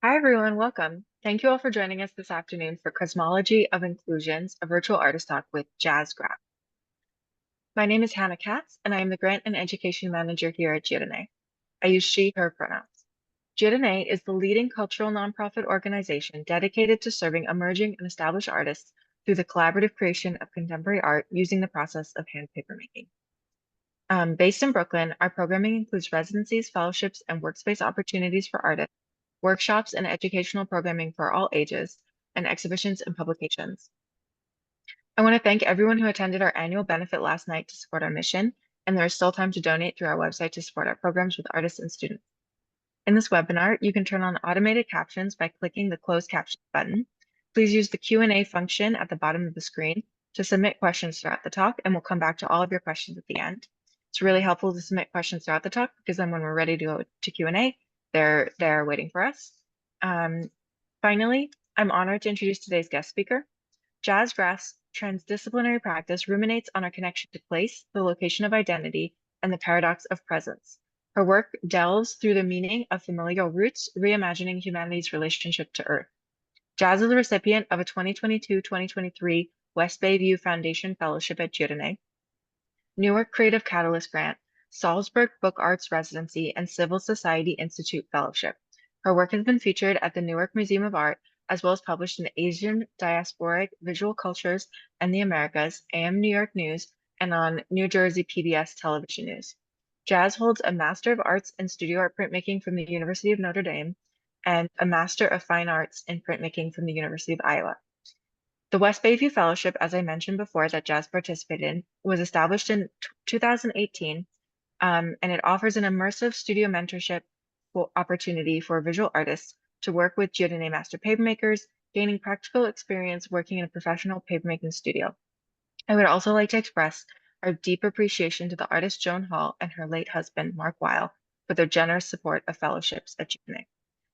Hi, everyone. Welcome. Thank you all for joining us this afternoon for Cosmology of Inclusions, a virtual artist talk with Jaz Graf. My name is Hannah Katz, and I am the Grant and Education Manager here at Dieu Donné. I use she, her pronouns. Dieu Donné is the leading cultural nonprofit organization dedicated to serving emerging and established artists through the collaborative creation of contemporary art using the process of hand papermaking. Based in Brooklyn, our programming includes residencies, fellowships, and workspace opportunities for artists, workshops and educational programming for all ages, and exhibitions and publications. I want to thank everyone who attended our annual benefit last night to support our mission, and there is still time to donate through our website to support our programs with artists and students. In this webinar, you can turn on automated captions by clicking the closed captions button. Please use the Q&A function at the bottom of the screen to submit questions throughout the talk, and we'll come back to all of your questions at the end. It's really helpful to submit questions throughout the talk because then when we're ready to go to Q&A, they're waiting for us. Finally, I'm honored to introduce today's guest speaker. Jaz Graf's transdisciplinary practice ruminates on our connection to place, the location of identity, and the paradox of presence. Her work delves through the meaning of familial roots, reimagining humanity's relationship to Earth. Jaz is a recipient of a 2022-2023 West Bayview Foundation Fellowship at Dieu Donné, Newark Creative Catalyst Grant, Salzburg Book Arts Residency, and Civil Society Institute Fellowship. Her work has been featured at the Newark Museum of Art, as well as published in Asian Diasporic Visual Cultures and the Americas, AM New York News, and on New Jersey PBS Television News. Jaz holds a Master of Arts in Studio Art Printmaking from the University of Notre Dame and a Master of Fine Arts in Printmaking from the University of Iowa. The West Bayview Fellowship, as I mentioned before, that Jaz participated in, was established in 2018, and it offers an immersive studio mentorship opportunity for visual artists to work with Dieu Donné master papermakers, gaining practical experience working in a professional papermaking studio. I would also like to express our deep appreciation to the artist Joan Hall and her late husband, Mark Weil, for their generous support of fellowships at Dieu Donné.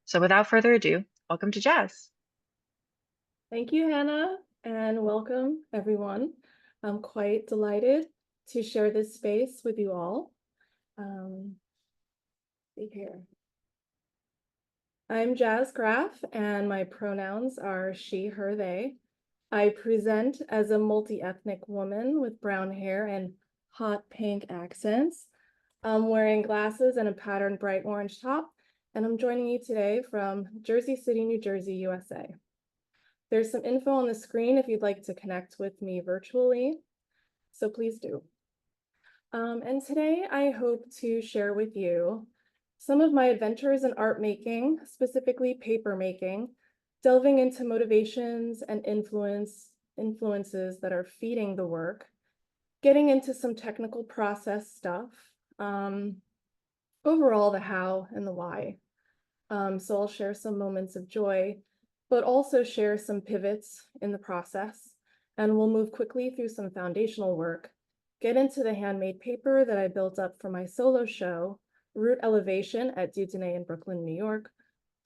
So without further ado, welcome to Jaz. Thank you, Hannah, and welcome, everyone. I'm quite delighted to share this space with you all. See here. I'm Jaz Graf, and my pronouns are she, her, they. I present as a multi-ethnic woman with brown hair and hot pink accents. I'm wearing glasses and a patterned bright orange top, and I'm joining you today from Jersey City, New Jersey, USA. There's some info on the screen if you'd like to connect with me virtually, so please do. And today I hope to share with you some of my adventures in art making, specifically paper making, delving into motivations and influences that are feeding the work, getting into some technical process stuff, overall the how and the why. So I'll share some moments of joy, but also share some pivots in the process, and we'll move quickly through some foundational work, get into the handmade paper that I built up for my solo show, Root Elevation at Dieu Donné in Brooklyn, New York,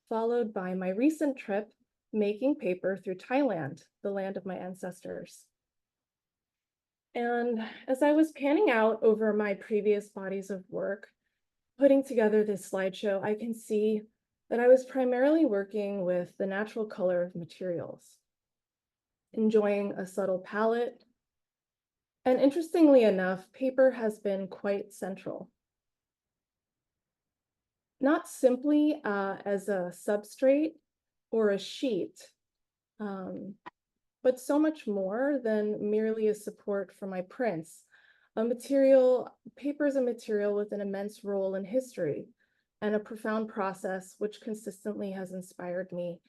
followed by my recent trip making paper through Thailand, the land of my ancestors. And as I was panning out over my previous bodies of work, putting together this slideshow, I can see that I was primarily working with the natural color of materials, enjoying a subtle palette. And interestingly enough, paper has been quite central. Not simply as a substrate or a sheet, but so much more than merely a support for my prints. Paper is a material with an immense role in history and a profound process which consistently has inspired me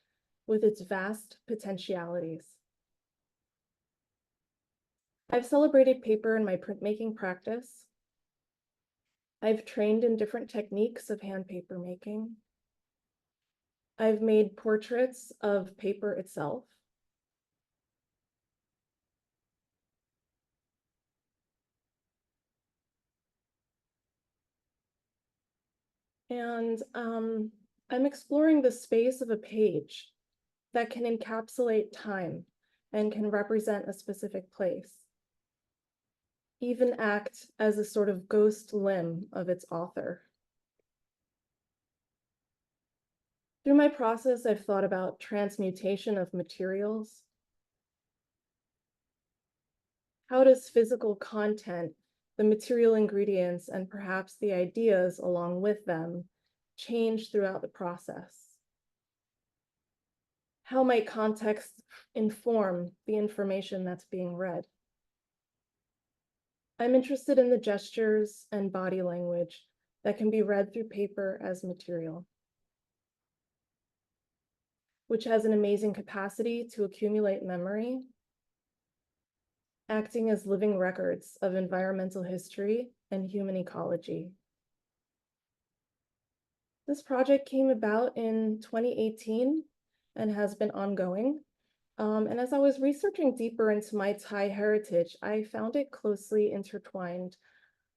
with its vast potentialities. I've celebrated paper in my printmaking practice. I've trained in different techniques of hand paper making. I've made portraits of paper itself. And I'm exploring the space of a page that can encapsulate time and can represent a specific place, even act as a sort of ghost limb of its author. Through my process, I've thought about transmutation of materials. How does physical content, the material ingredients, and perhaps the ideas along with them change throughout the process? How might context inform the information that's being read? I'm interested in the gestures and body language that can be read through paper as material, which has an amazing capacity to accumulate memory, acting as living records of environmental history and human ecology. This project came about in 2018 and has been ongoing. And as I was researching deeper into my Thai heritage, I found it closely intertwined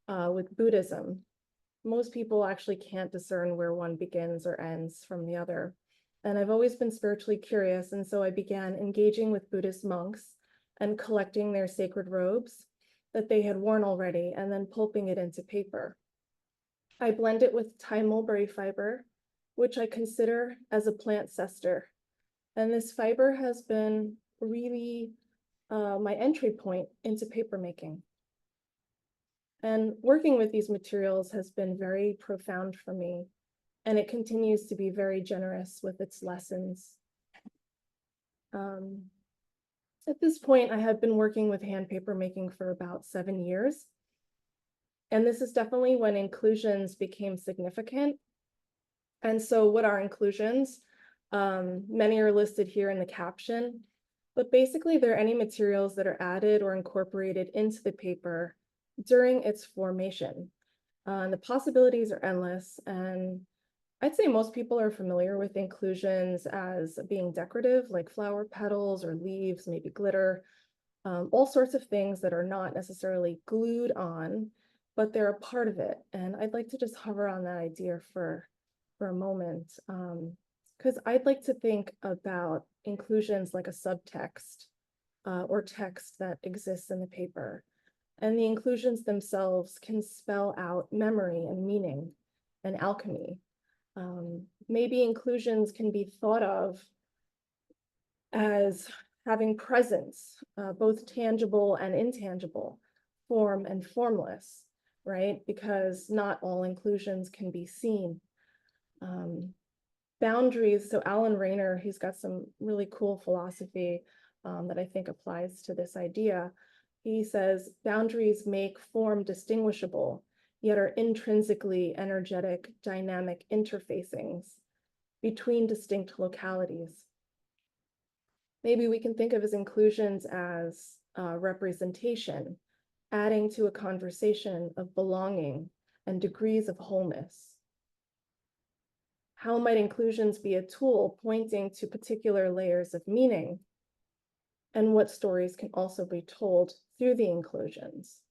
with Buddhism. Most people actually can't discern where one begins or ends from the other. And I've always been spiritually curious, and so I began engaging with Buddhist monks and collecting their sacred robes that they had worn already, and then pulping it into paper. I blend it with Thai mulberry fiber, which I consider as a plantcestor. And this fiber has been really my entry point into papermaking. And working with these materials has been very profound for me, and it continues to be very generous with its lessons. At this point, I have been working with hand papermaking for about 7 years. And this is definitely when inclusions became significant. And so what are inclusions? Many are listed here in the caption, but basically they're any materials that are added or incorporated into the paper during its formation. The possibilities are endless, and I'd say most people are familiar with inclusions as being decorative, like flower petals or leaves, maybe glitter, all sorts of things that are not necessarily glued on, but they're a part of it. And I'd like to just hover on that idea for a moment, because I'd like to think about inclusions like a subtext or text that exists in the paper. And the inclusions themselves can spell out memory and meaning and alchemy. Maybe inclusions can be thought of as having presence, both tangible and intangible, form and formless, right? Because not all inclusions can be seen. Boundaries, so Alan Rayner, he's got some really cool philosophy that I think applies to this idea. He says, boundaries make form distinguishable, yet are intrinsically energetic, dynamic interfacings between distinct localities. Maybe we can think of as inclusions as representation, adding to a conversation of belonging and degrees of wholeness. How might inclusions be a tool pointing to particular layers of meaning? And what stories can also be told through the inclusions?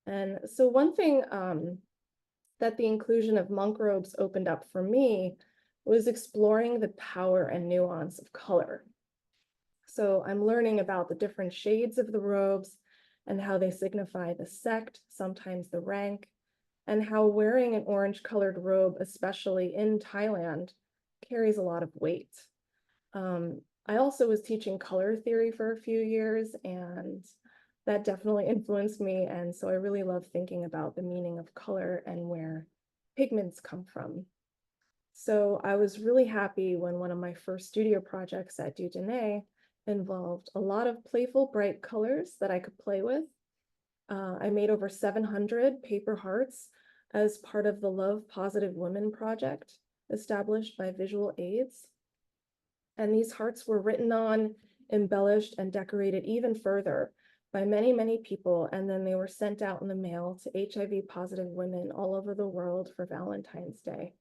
And so one thing that the inclusion of monk robes opened up for me was exploring the power and nuance of color. So I'm learning about the different shades of the robes and how they signify the sect, sometimes the rank, and how wearing an orange colored robe, especially in Thailand, carries a lot of weight. I also was teaching color theory for a few years, and that definitely influenced me. And so I really love thinking about the meaning of color and where pigments come from. So I was really happy when one of my first studio projects at Dieu Donné involved a lot of playful, bright colors that I could play with. I made over 700 paper hearts as part of the Love Positive Women project established by Visual Aids. And these hearts were written on, embellished, and decorated even further by many, many people. And then they were sent out in the mail to HIV positive women all over the world for Valentine's Day.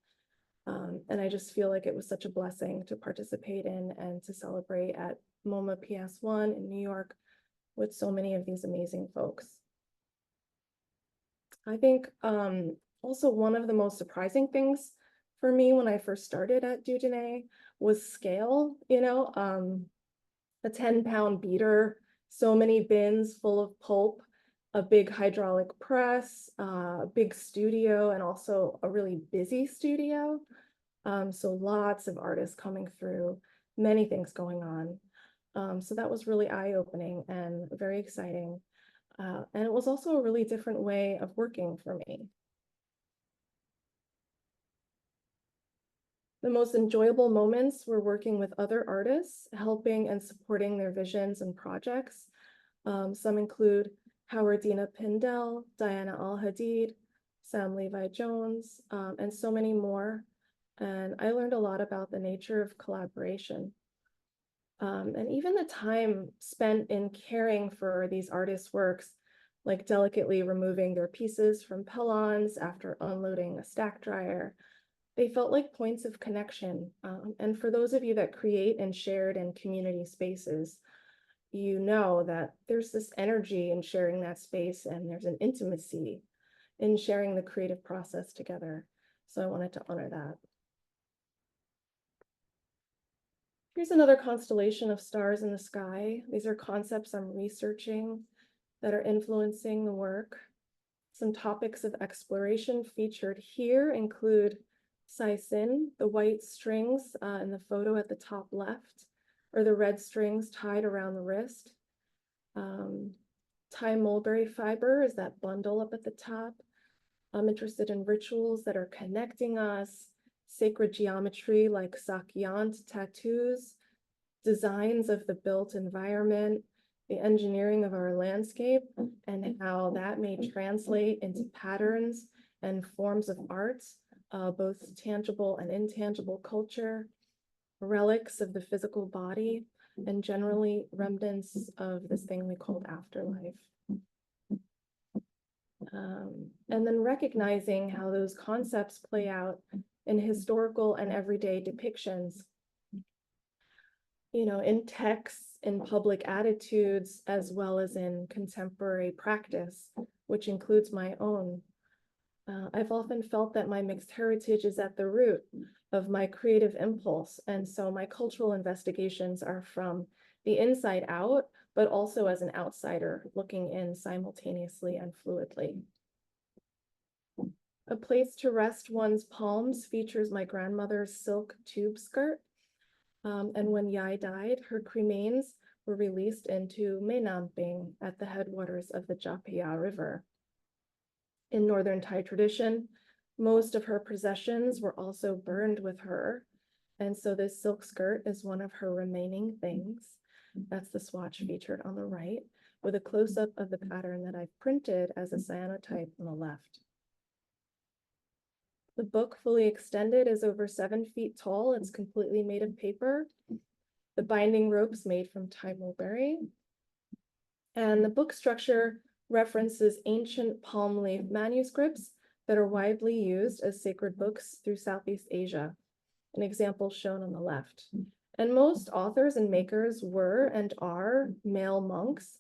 And I just feel like it was such a blessing to participate in and to celebrate at MoMA PS1 in New York with so many of these amazing folks. I think also one of the most surprising things for me when I first started at Dieu Donné was scale, a 10-pound beater, so many bins full of pulp, a big hydraulic press, a big studio, and also a really busy studio. So lots of artists coming through, many things going on. So that was really eye-opening and very exciting. And it was also a really different way of working for me. The most enjoyable moments were working with other artists, helping and supporting their visions and projects. Some include Howardina Pindell, Diana Al-Hadid, Sam Levi Jones, and so many more. And I learned a lot about the nature of collaboration. And even the time spent in caring for these artists' works, like delicately removing their pieces from pellons after unloading a stack dryer, they felt like points of connection. And for those of you that create and shared in community spaces, you know that there's this energy in sharing that space, and there's an intimacy in sharing the creative process together. So I wanted to honor that. Here's another constellation of stars in the sky. These are concepts I'm researching that are influencing the work. Some topics of exploration featured here include Sin, the white strings in the photo at the top left, or the red strings tied around the wrist. Thai mulberry fiber is that bundle up at the top. I'm interested in rituals that are connecting us, sacred geometry like sakyant tattoos, designs of the built environment, the engineering of our landscape, and how that may translate into patterns and forms of art, both tangible and intangible culture, relics of the physical body, and generally remnants of this thing we called afterlife. And then recognizing how those concepts play out in historical and everyday depictions, in texts, in public attitudes, as well as in contemporary practice, which includes my own. I've often felt that my mixed heritage is at the root of my creative impulse. And so my cultural investigations are from the inside out, but also as an outsider looking in simultaneously and fluidly. A Place to Rest One's Palms features my grandmother's silk tube skirt. And when Yai died, her cremains were released into Menamping at the headwaters of the Japia River. In Northern Thai tradition, most of her possessions were also burned with her. And so this silk skirt is one of her remaining things. That's the swatch featured on the right, with a close-up of the pattern that I've printed as a cyanotype on the left. The book, fully extended, is over 7 feet tall. It's completely made of paper. The binding rope's made from Thai mulberry. And the book structure references ancient palm leaf manuscripts that are widely used as sacred books through Southeast Asia, an example shown on the left. And most authors and makers were and are male monks,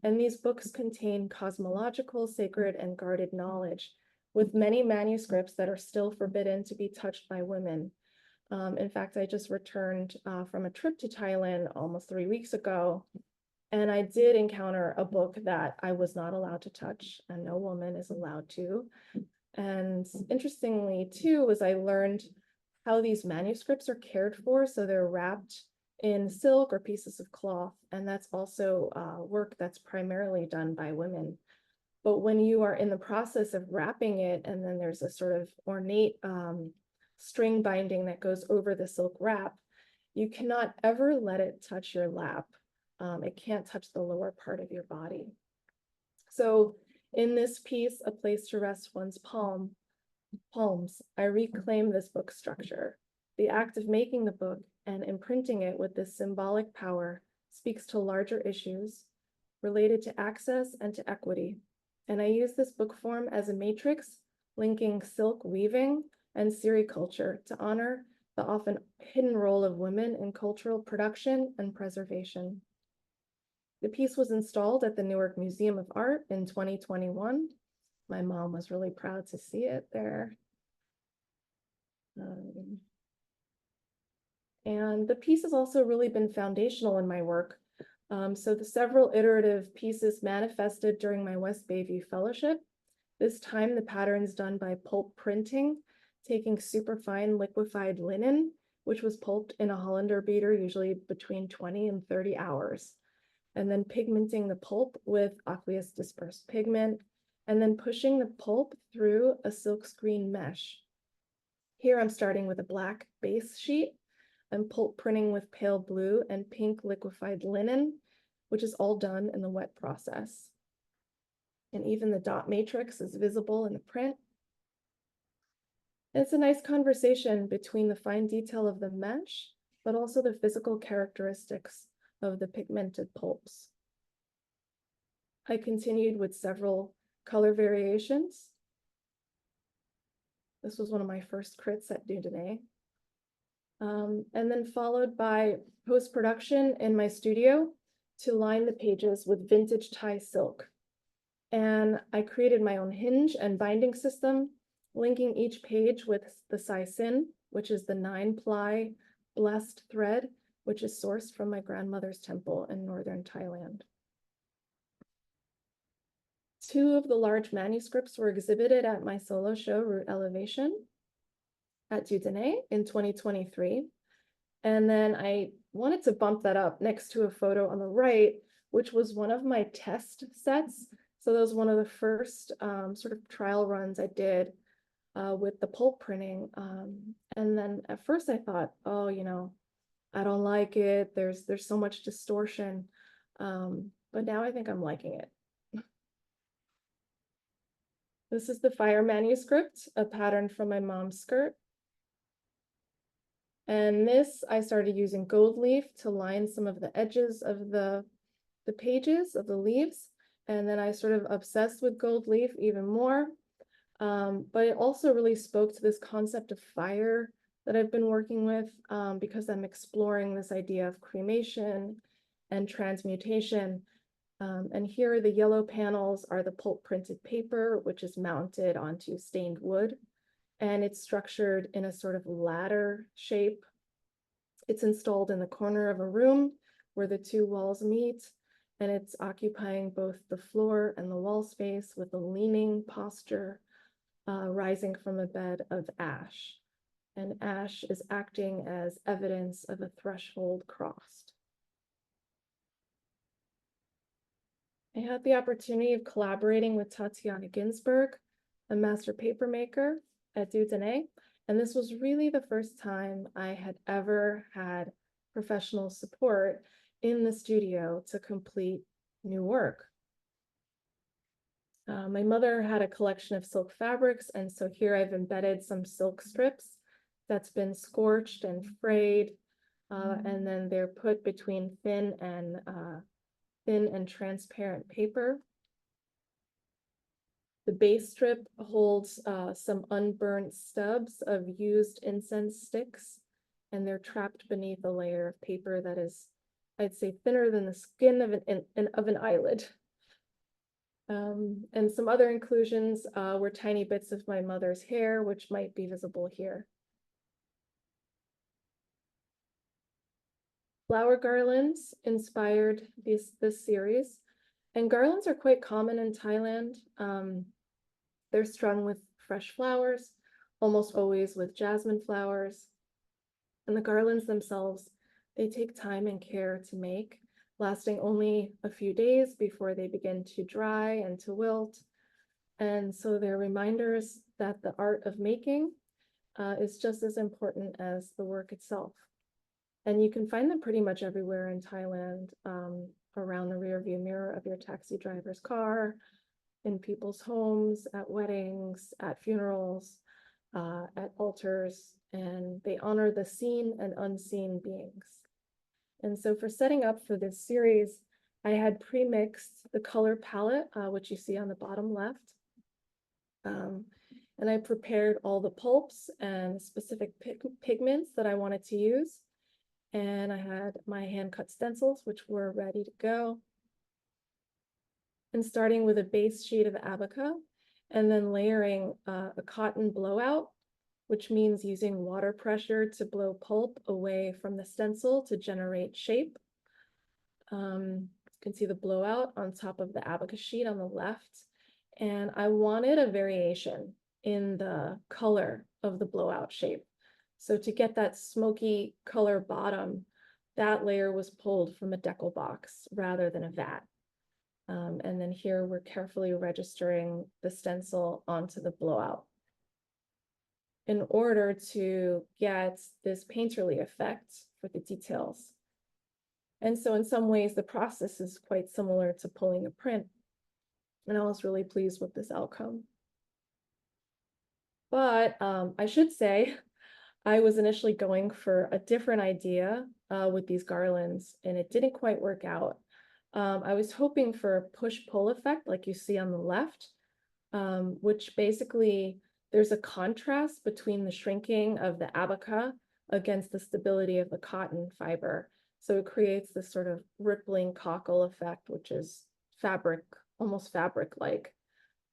and these books contain cosmological, sacred, and guarded knowledge, with many manuscripts that are still forbidden to be touched by women. In fact, I just returned from a trip to Thailand almost 3 weeks ago, and I did encounter a book that I was not allowed to touch, and no woman is allowed to. And interestingly, too, was I learned how these manuscripts are cared for. So they're wrapped in silk or pieces of cloth, and that's also work that's primarily done by women. But when you are in the process of wrapping it, and then there's a sort of ornate string binding that goes over the silk wrap, you cannot ever let it touch your lap. It can't touch the lower part of your body. So in this piece, A Place to Rest One's Palms, I reclaim this book structure. The act of making the book and imprinting it with this symbolic power speaks to larger issues related to access and to equity. And I use this book form as a matrix linking silk weaving and sericulture to honor the often hidden role of women in cultural production and preservation. The piece was installed at the Newark Museum of Art in 2021. My mom was really proud to see it there. And the piece has also really been foundational in my work. So the several iterative pieces manifested during my West Bayview Fellowship. This time the pattern's done by pulp printing, taking superfine liquefied linen, which was pulped in a Hollander beater, usually between 20 and 30 hours, and then pigmenting the pulp with aqueous dispersed pigment, and then pushing the pulp through a silkscreen mesh. Here I'm starting with a black base sheet and pulp printing with pale blue and pink liquefied linen, which is all done in the wet process. And even the dot matrix is visible in the print. It's a nice conversation between the fine detail of the mesh, but also the physical characteristics of the pigmented pulps. I continued with several color variations. This was one of my first crits at Dieu Donné. And then followed by post-production in my studio to line the pages with vintage Thai silk. And I created my own hinge and binding system, linking each page with the sai sin, which is the 9-ply blessed thread, which is sourced from my grandmother's temple in northern Thailand. 2 of the large manuscripts were exhibited at my solo show, Root Elevation, at Dieu Donné in 2023. And then I wanted to bump that up next to a photo on the right, which was one of my test sets. So that was one of the first sort of trial runs I did with the pulp printing. And then at first I thought, oh, you know, I don't like it. There's so much distortion. But now I think I'm liking it. This is the fire manuscript, a pattern from my mom's skirt. And this, I started using gold leaf to line some of the edges of the pages of the leaves. And then I sort of obsessed with gold leaf even more. But it also really spoke to this concept of fire that I've been working with because I'm exploring this idea of cremation and transmutation. And here the yellow panels are the pulp printed paper, which is mounted onto stained wood. And it's structured in a sort of ladder shape. It's installed in the corner of a room where the 2 walls meet, and it's occupying both the floor and the wall space with a leaning posture rising from a bed of ash. And ash is acting as evidence of a threshold crossed. I had the opportunity of collaborating with Tatiana Ginsberg, a master papermaker at Dieu Donné, and this was really the first time I had ever had professional support in the studio to complete new work. My mother had a collection of silk fabrics, and so here I've embedded some silk strips that's been scorched and frayed, and then they're put between thin and transparent paper. The base strip holds some unburnt stubs of used incense sticks, and they're trapped beneath a layer of paper that is, I'd say, thinner than the skin of an eyelid. And some other inclusions were tiny bits of my mother's hair, which might be visible here. Flower garlands inspired this series, and garlands are quite common in Thailand. They're strung with fresh flowers, almost always with jasmine flowers. And the garlands themselves, they take time and care to make, lasting only a few days before they begin to dry and to wilt. And so they're reminders that the art of making is just as important as the work itself. And you can find them pretty much everywhere in Thailand, around the rear view mirror of your taxi driver's car, in people's homes, at weddings, at funerals, at altars, and they honor the seen and unseen beings. And so for setting up for this series, I had pre-mixed the color palette, which you see on the bottom left. And I prepared all the pulps and specific pigments that I wanted to use. And I had my hand-cut stencils, which were ready to go. And starting with a base sheet of abaca, and then layering a cotton blowout, which means using water pressure to blow pulp away from the stencil to generate shape. You can see the blowout on top of the abaca sheet on the left. And I wanted a variation in the color of the blowout shape. So to get that smoky color bottom, that layer was pulled from a decal box rather than a vat. And then here we're carefully registering the stencil onto the blowout in order to get this painterly effect for the details. And so in some ways, the process is quite similar to pulling a print. And I was really pleased with this outcome. But I should say, I was initially going for a different idea with these garlands, and it didn't quite work out. I was hoping for a push-pull effect like you see on the left, which basically there's a contrast between the shrinking of the abaca against the stability of the cotton fiber. So it creates this sort of rippling cockle effect, which is fabric, almost fabric-like.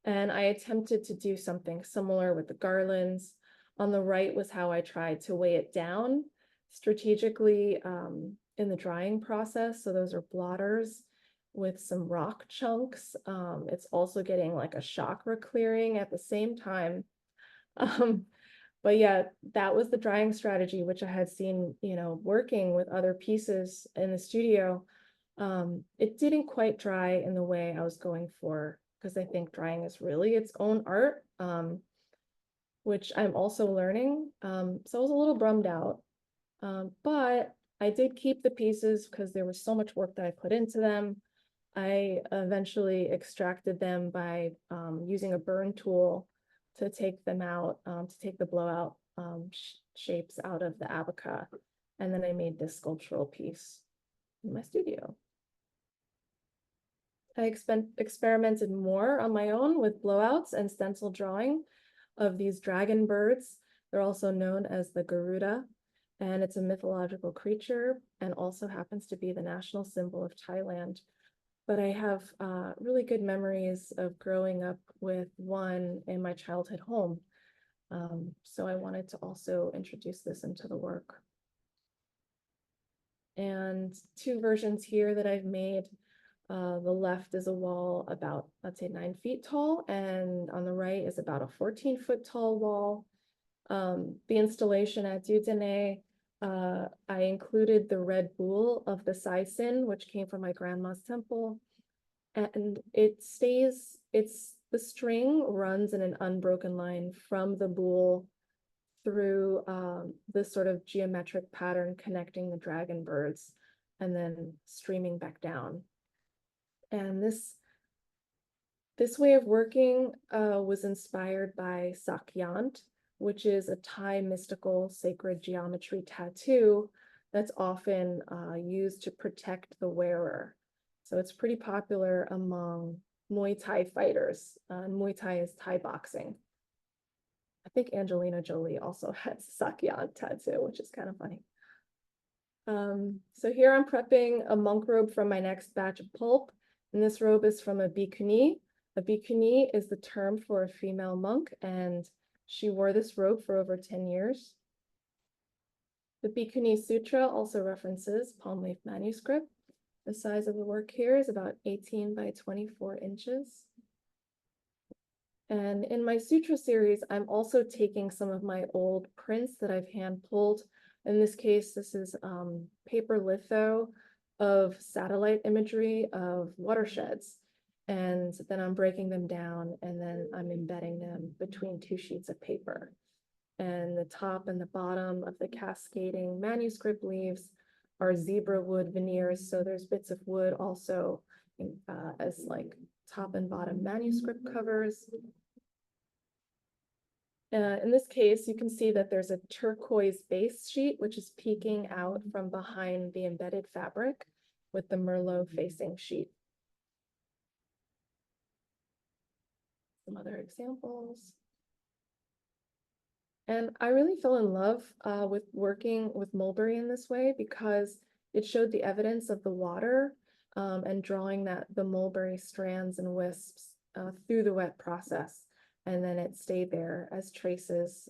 And I attempted to do something similar with the garlands. On the right was how I tried to weigh it down strategically in the drying process. So those are blotters with some rock chunks. It's also getting like a chakra clearing at the same time. But yeah, that was the drying strategy, which I had seen, working with other pieces in the studio. It didn't quite dry in the way I was going for, because I think drying is really its own art, which I'm also learning. So I was a little bummed out, but I did keep the pieces because there was so much work that I put into them. I eventually extracted them by using a burn tool to take them out, to take the blowout shapes out of the abaca. And then I made this sculptural piece in my studio. I experimented more on my own with blowouts and stencil drawing of these dragon birds. They're also known as the Garuda, and it's a mythological creature and also happens to be the national symbol of Thailand. But I have really good memories of growing up with one in my childhood home. So I wanted to also introduce this into the work. And two versions here that I've made. The left is a wall about, let's say, 9 feet tall, and on the right is about a 14-foot tall wall. The installation at Dieu Donné, I included the red bull of the Saisin, which came from my grandma's temple. And the string runs in an unbroken line from the bull through this sort of geometric pattern connecting the dragon birds and then streaming back down. And this way of working was inspired by Sakyant, which is a Thai mystical sacred geometry tattoo that's often used to protect the wearer. So it's pretty popular among Muay Thai fighters. Muay Thai is Thai boxing. I think Angelina Jolie also has Sakyant tattoo, which is kind of funny. So here I'm prepping a monk robe from my next batch of pulp. And this robe is from a bhikkhuni. A bhikkhuni is the term for a female monk, and she wore this robe for over 10 years. The Bhikkhuni Sutra also references palm leaf manuscript. The size of the work here is about 18 by 24 inches. And in my sutra series, I'm also taking some of my old prints that I've hand pulled. In this case, this is paper litho of satellite imagery of watersheds. And then I'm breaking them down and then I'm embedding them between 2 sheets of paper. And the top and the bottom of the cascading manuscript leaves are zebra wood veneers. So there's bits of wood also as like top and bottom manuscript covers. In this case, you can see that there's a turquoise base sheet, which is peeking out from behind the embedded fabric with the Merlot facing sheet. Some other examples. And I really fell in love with working with mulberry in this way because it showed the evidence of the water and drawing the mulberry strands and wisps through the wet process. And then it stayed there as traces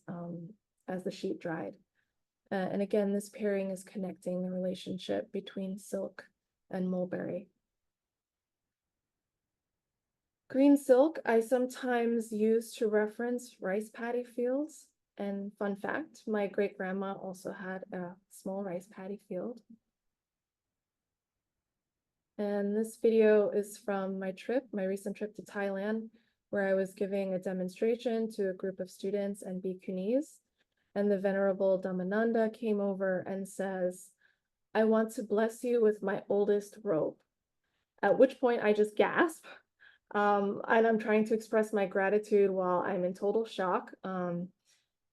as the sheet dried. And again, this pairing is connecting the relationship between silk and mulberry. Green silk I sometimes use to reference rice paddy fields. And fun fact, my great-grandma also had a small rice paddy field. And this video is from my recent trip to Thailand, where I was giving a demonstration to a group of students and bhikkhunis. And the Venerable Dhammananda came over and says, "I want to bless you with my oldest robe." At which point I just gasp. And I'm trying to express my gratitude while I'm in total shock,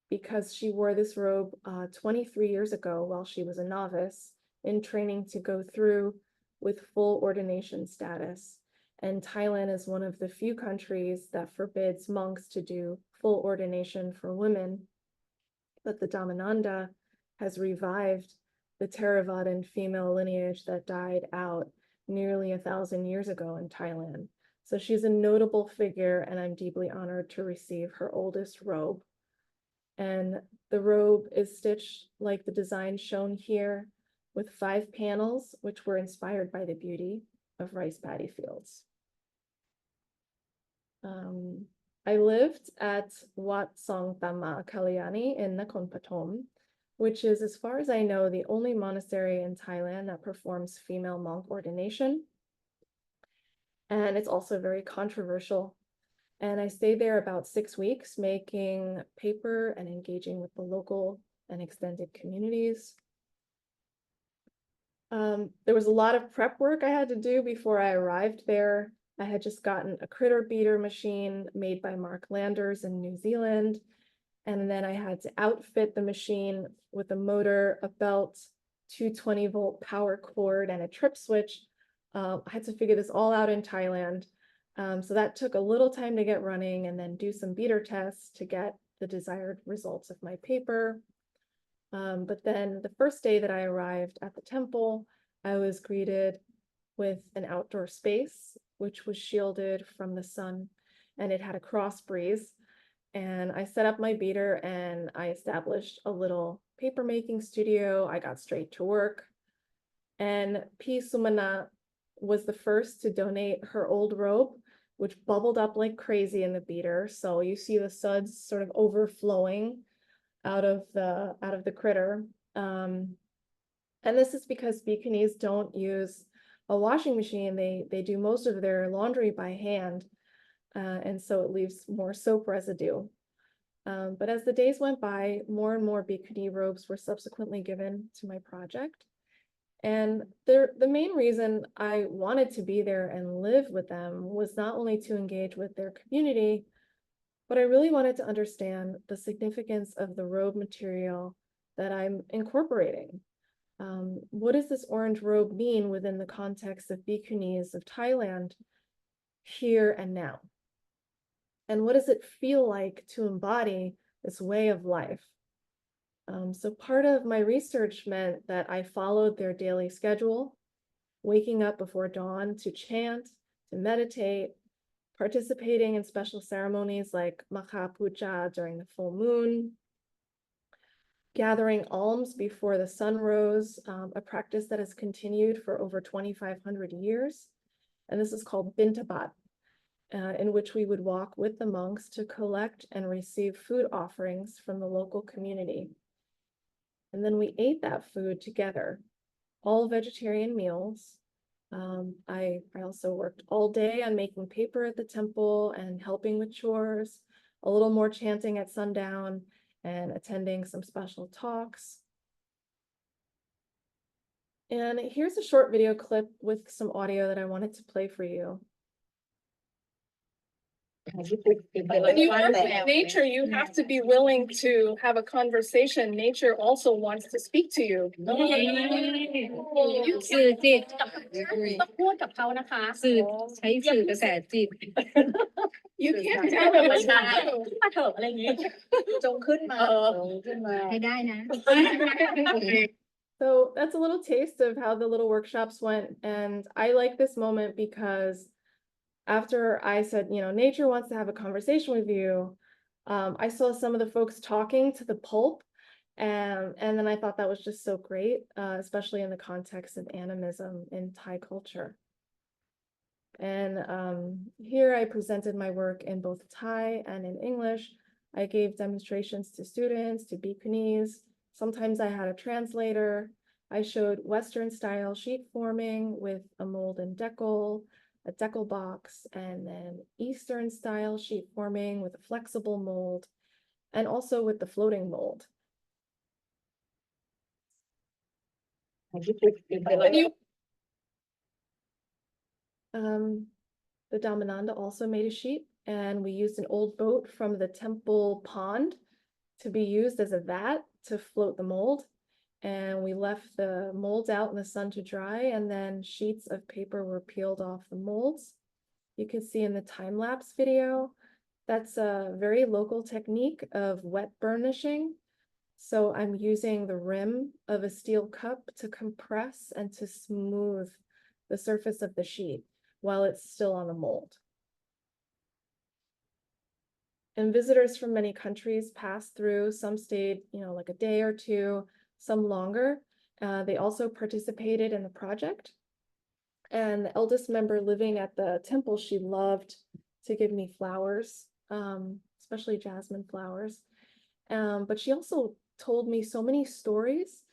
because she wore this robe 23 years ago while she was a novice in training to go through with full ordination status. And Thailand is one of the few countries that forbids monks to do full ordination for women. But the Dhammananda has revived the Theravadan female lineage that died out nearly 1,000 years ago in Thailand. So she's a notable figure, and I'm deeply honored to receive her oldest robe. And the robe is stitched like the design shown here, with 5 panels, which were inspired by the beauty of rice paddy fields. I lived at Wat Song Tama Kalyani in Nakhon Pathom, which is, as far as I know, the only monastery in Thailand that performs female monk ordination. And it's also very controversial. And I stayed there about 6 weeks, making paper and engaging with the local and extended communities. There was a lot of prep work I had to do before I arrived there. I had just gotten a critter beater machine made by Mark Landers in New Zealand. And then I had to outfit the machine with a motor, a belt, 220-volt power cord, and a trip switch. I had to figure this all out in Thailand. So that took a little time to get running and then do some beater tests to get the desired results of my paper. But then the first day that I arrived at the temple, I was greeted with an outdoor space, which was shielded from the sun, and it had a cross breeze. And I set up my beater and I established a little paper making studio. I got straight to work. And P. Sumana was the first to donate her old robe, which bubbled up like crazy in the beater. So you see the suds sort of overflowing out of the critter. And this is because bhikkhunis don't use a washing machine. They do most of their laundry by hand. And so it leaves more soap residue. But as the days went by, more and more bhikkhuni robes were subsequently given to my project. And the main reason I wanted to be there and live with them was not only to engage with their community, but I really wanted to understand the significance of the robe material that I'm incorporating. What does this orange robe mean within the context of bhikkhunis of Thailand here and now? And what does it feel like to embody this way of life? So part of my research meant that I followed their daily schedule, waking up before dawn to chant, to meditate, participating in special ceremonies like Makha Puja during the full moon, gathering alms before the sun rose, a practice that has continued for over 2,500 years. And this is called Bintabat, in which we would walk with the monks to collect and receive food offerings from the local community. And then we ate that food together, all vegetarian meals. I also worked all day on making paper at the temple and helping with chores, a little more chanting at sundown, and attending some special talks. And here's a short video clip with some audio that I wanted to play for you. When you work with nature, you have to be willing to have a conversation. Nature also wants to speak to you. สื่อจิตต้องพูดกับเขานะคะสื่อใช้สื่อกระแสจิต You can't tell them what's happening. ขึ้นมาเถอะอะไรอย่างงี้ จงขึ้นมา ให้ได้นะ So that's a little taste of how the little workshops went. And I like this moment because after I said, nature wants to have a conversation with you, I saw some of the folks talking to the pulp. And then I thought that was just so great, especially in the context of animism in Thai culture. And here I presented my work in both Thai and in English. I gave demonstrations to students, to Bhikkhunis. Sometimes I had a translator. I showed Western style sheet forming with a mold and decal, a decal box, and then Eastern style sheet forming with a flexible mold, and also with the floating mold. The Dhammananda also made a sheet, and we used an old boat from the temple pond to be used as a vat to float the mold. And we left the molds out in the sun to dry, and then sheets of paper were peeled off the molds. You can see in the time-lapse video, that's a very local technique of wet burnishing. So I'm using the rim of a steel cup to compress and to smooth the surface of the sheet while it's still on the mold. And visitors from many countries passed through. Some stayed, like a day or two, some longer. They also participated in the project. And the eldest member living at the temple, she loved to give me flowers, especially jasmine flowers. But she also told me so many stories,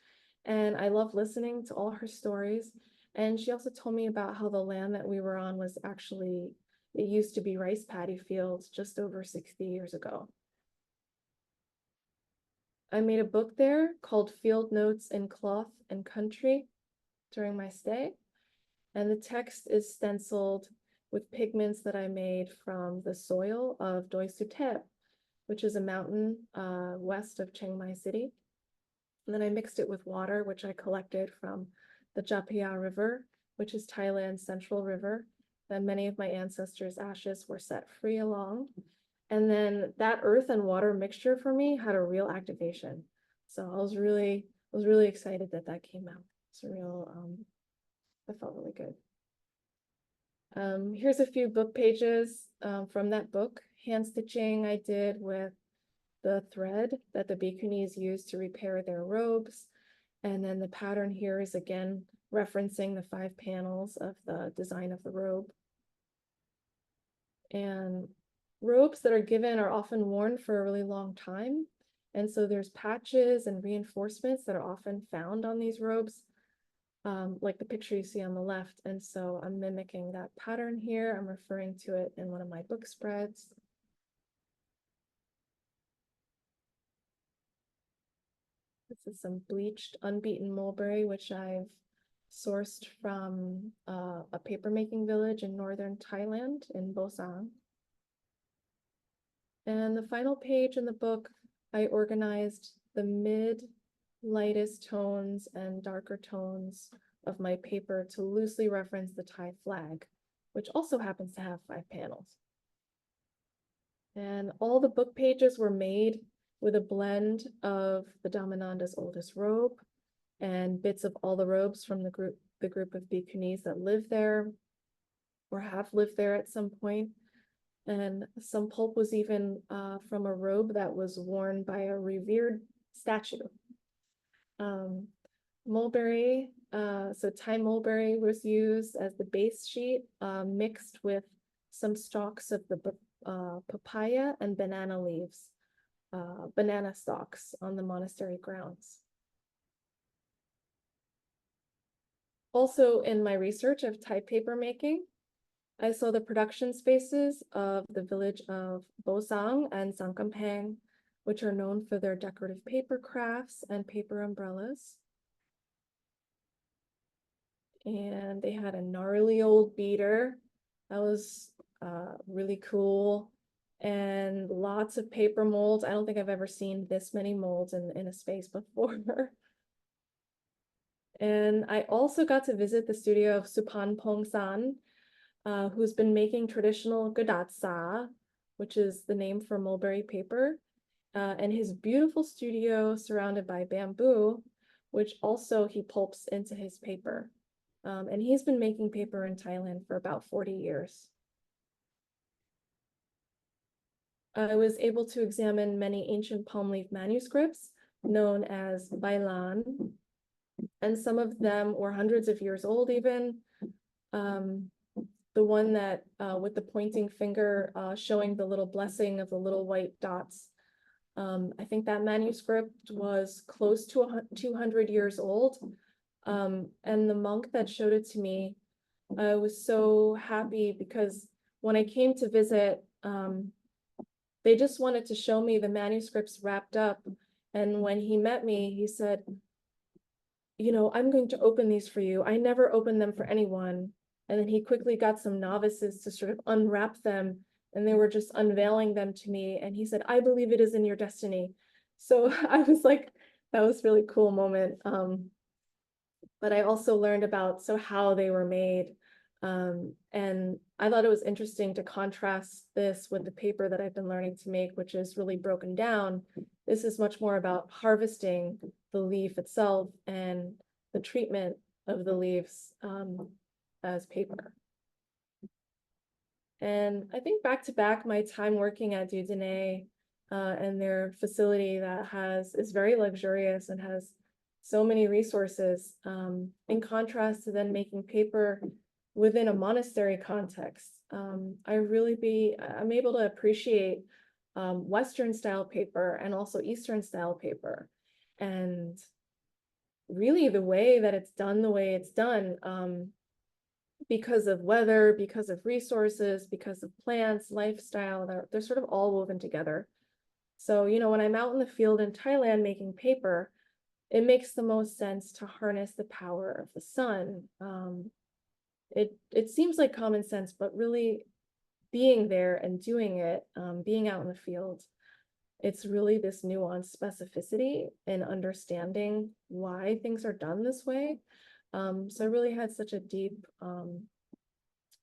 and I love listening to all her stories. And she also told me about how the land that we were on was actually, it used to be rice paddy fields just over 60 years ago. I made a book there called Field Notes in Cloth and Country during my stay. And the text is stenciled with pigments that I made from the soil of Doi Suthep, which is a mountain west of Chiang Mai City. And then I mixed it with water, which I collected from the Chapaya River, which is Thailand's central river, that many of my ancestors' ashes were set free along. And then that earth and water mixture for me had a real activation. So I was really excited that that came out. It's a real, that felt really good. Here's a few book pages from that book. Hand stitching I did with the thread that the Bhikkhunis used to repair their robes. And then the pattern here is again referencing the 5 panels of the design of the robe. And robes that are given are often worn for a really long time. And so there's patches and reinforcements that are often found on these robes, like the picture you see on the left. And so I'm mimicking that pattern here. I'm referring to it in one of my book spreads. This is some bleached, unbeaten mulberry, which I've sourced from a papermaking village in northern Thailand in Bosang. And the final page in the book, I organized the mid, lightest tones and darker tones of my paper to loosely reference the Thai flag, which also happens to have 5 panels. And all the book pages were made with a blend of the Dhammananda's oldest robe and bits of all the robes from the group of Bhikkhunis that live there or have lived there at some point. And some pulp was even from a robe that was worn by a revered statue. Mulberry, so Thai mulberry was used as the base sheet, mixed with some stalks of the papaya and banana leaves, banana stalks on the monastery grounds. Also in my research of Thai paper making, I saw the production spaces of the village of Bosang and Sangkampang, which are known for their decorative paper crafts and paper umbrellas. And they had a gnarly old beater that was really cool, and lots of paper molds. I don't think I've ever seen this many molds in a space before. And I also got to visit the studio of Supan Pongsan, who's been making traditional gadatsa, which is the name for mulberry paper, and his beautiful studio surrounded by bamboo, which also he pulps into his paper. And he's been making paper in Thailand for about 40 years. I was able to examine many ancient palm leaf manuscripts known as bailan, and some of them were hundreds of years old even. The one that with the pointing finger showing the little blessing of the little white dots I think that manuscript was close to 200 years old. And the monk that showed it to me, I was so happy because when I came to visit, they just wanted to show me the manuscripts wrapped up. And when he met me, he said, you know, I'm going to open these for you. I never opened them for anyone. And then he quickly got some novices to sort of unwrap them, and they were just unveiling them to me. And he said, I believe it is in your destiny. So I was like, that was a really cool moment. But I also learned about how they were made. And I thought it was interesting to contrast this with the paper that I've been learning to make, which is really broken down. This is much more about harvesting the leaf itself and the treatment of the leaves as paper. And I think back to back, my time working at Dieu Donné and their facility that is very luxurious and has so many resources, in contrast to then making paper within a monastery context. I'm able to appreciate Western style paper and also Eastern style paper. And really the way that it's done, because of weather, because of resources, because of plants, lifestyle, they're sort of all woven together. So, you know, when I'm out in the field in Thailand making paper, it makes the most sense to harness the power of the sun. It seems like common sense, but really being there and doing it, being out in the field, it's really this nuanced specificity and understanding why things are done this way. So I really had such a deep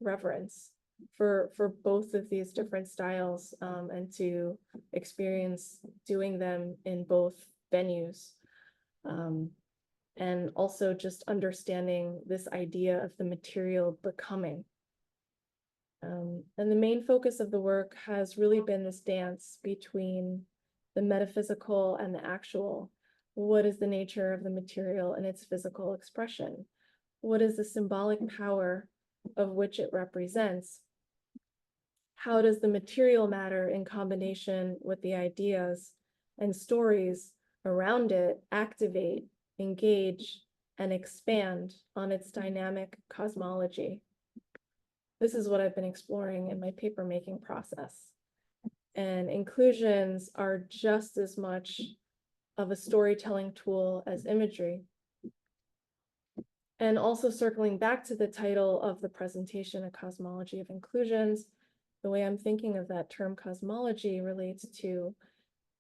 reverence for both of these different styles, and to experience doing them in both venues. And also just understanding this idea of the material becoming. And the main focus of the work has really been this dance between the metaphysical and the actual. What is the nature of the material and its physical expression? What is the symbolic power of which it represents? How does the material matter in combination with the ideas and stories around it activate, engage, and expand on its dynamic cosmology? This is what I've been exploring in my papermaking process. And inclusions are just as much of a storytelling tool as imagery. And also circling back to the title of the presentation, A Cosmology of Inclusions, the way I'm thinking of that term cosmology relates to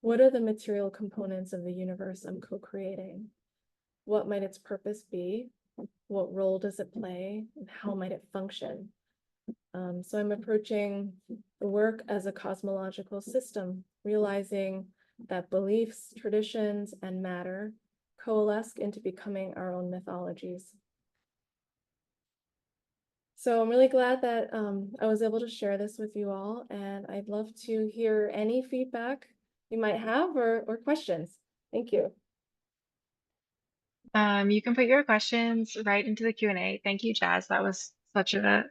what are the material components of the universe I'm co-creating? What might its purpose be? What role does it play? And how might it function? So I'm approaching the work as a cosmological system, realizing that beliefs, traditions, and matter coalesce into becoming our own mythologies. So I'm really glad that I was able to share this with you all, and I'd love to hear any feedback you might have or questions. Thank you. You can put your questions right into the Q&A. Thank you, Jazz. That was such a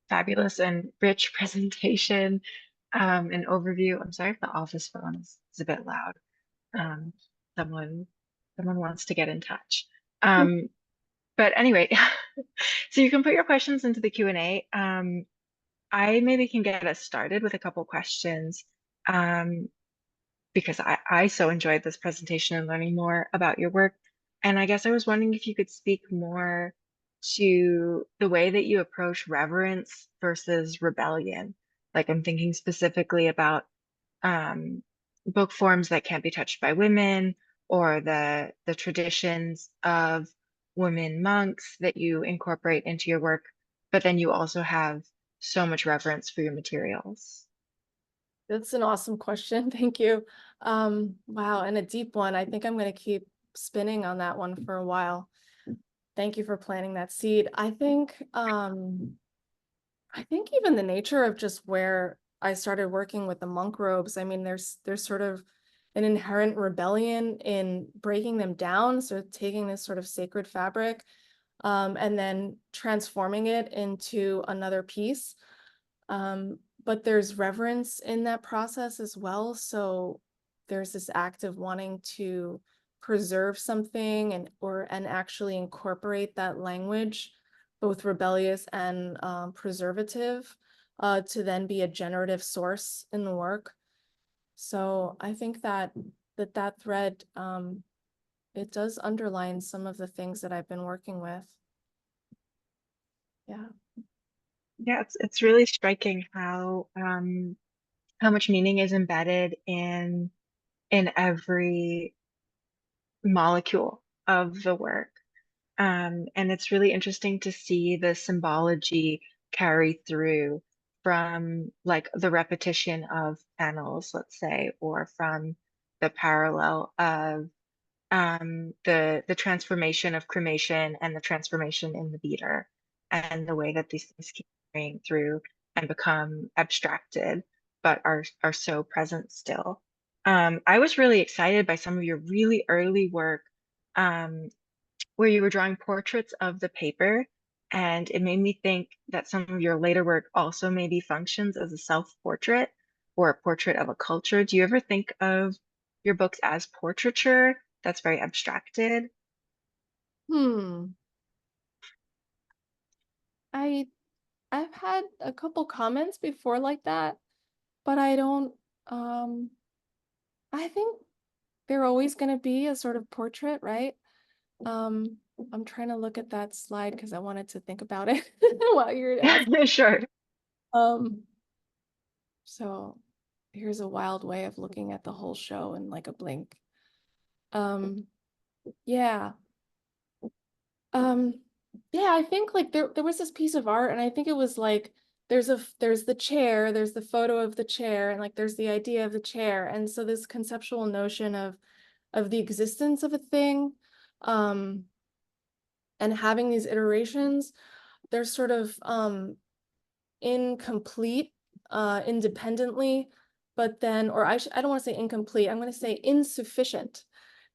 fabulous and rich presentation and overview. I'm sorry if the office phone is a bit loud. Someone wants to get in touch. But anyway, so you can put your questions into the Q&A. I maybe can get us started with a couple questions because I so enjoyed this presentation and learning more about your work. And I guess I was wondering if you could speak more to the way that you approach reverence versus rebellion. Like I'm thinking specifically about book forms that can't be touched by women, or the traditions of women monks that you incorporate into your work, but then you also have so much reverence for your materials. That's an awesome question. Thank you. Wow, and a deep one. I think I'm going to keep spinning on that one for a while. Thank you for planting that seed. I think even the nature of just where I started working with the monk robes, I mean, there's sort of an inherent rebellion in breaking them down. So taking this sort of sacred fabric and then transforming it into another piece. But there's reverence in that process as well. So there's this act of wanting to preserve something and actually incorporate that language, both rebellious and preservative, to then be a generative source in the work. So I think that thread, it does underline some of the things that I've been working with. Yeah. Yeah, it's really striking how much meaning is embedded in every molecule of the work. And it's really interesting to see the symbology carry through from like the repetition of panels, let's say, or from the parallel of the transformation of cremation and the transformation in the beater, and the way that these things keep carrying through and become abstracted, but are so present still. I was really excited by some of your really early work, where you were drawing portraits of the paper, and it made me think that some of your later work also maybe functions as a self-portrait or a portrait of a culture. Do you ever think of your books as portraiture that's very abstracted? I've had a couple comments before like that, but I don't, I think they're always going to be a sort of portrait, right? I'm trying to look at that slide because I wanted to think about it while you're asking. Sure. So here's a wild way of looking at the whole show in like a blink. Yeah. Yeah, I think like there was this piece of art, and I think it was like there's the chair, there's the photo of the chair, and like there's the idea of the chair, and so this conceptual notion of the existence of a thing, and having these iterations, they're sort of incomplete independently, but then, or I don't want to say incomplete, I'm going to say insufficient.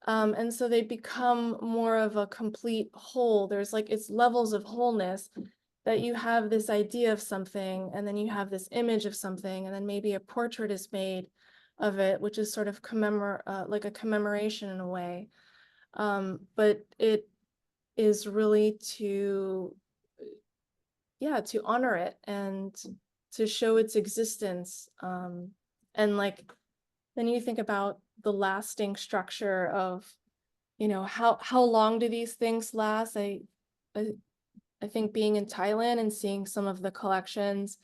And so they become more of a complete whole. There's like, it's levels of wholeness, that you have this idea of something, and then you have this image of something, and then maybe a portrait is made of it, which is sort of like a commemoration in a way. But it is really to honor it and to show its existence. And like, then you think about the lasting structure of, how long do these things last? I think being in Thailand and seeing some of the collections,